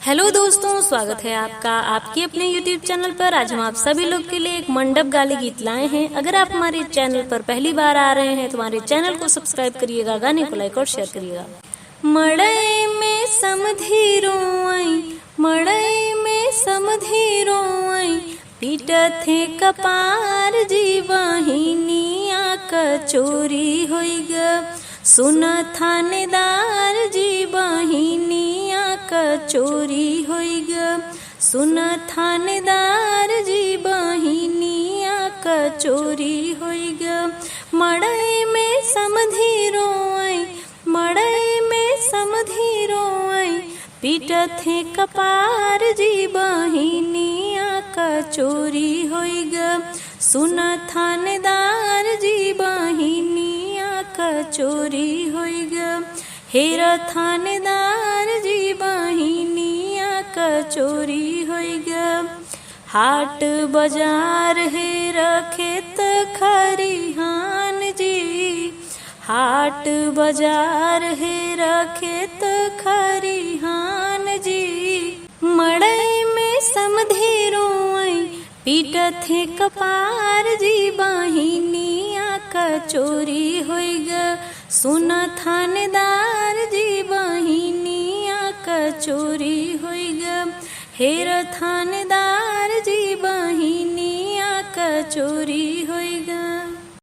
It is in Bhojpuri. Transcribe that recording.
हेलो दोस्तों, स्वागत है आपका आपके अपने YouTube चैनल पर। आज हम आप सभी लोग के लिए एक मंडप गाली गीत लाए हैं। अगर आप हमारे चैनल पर पहली बार आ रहे हैं तो हमारे चैनल को सब्सक्राइब करिएगा, गाने को लाइक और शेयर करिएगा। मड़ई में समधी रोई, मड़ई में समधी रोई, पीटत है कपार जी बहिनिया क चोरी होई ग। सुन थानेदार जी बहिनिया क चोरी होई ग। सुन थानेदार जी बहिनिया क चोरी होई ग। मड़ई में समधी रोई, मड़ई में समधी रोई, पीटत है कपार जी बहिनिया क चोरी होई ग। सुन थानेदार जी बहिनिया क चोरी होई ग। हेर थानेदार जी बहिनिया क चोरी होई ग। हाट बाजार हेर खेत खरिहान जी, हाट बाजार हेर खेत खरिहान जी। मड़ई में समधी रोई, पीटत है कपार जी बहिनिया क चोरी होई ग। सुन थानेदार जी बहिनिया क चोरी होई ग। हेर थानेदार जी बहिनिया क चोरी होई ग।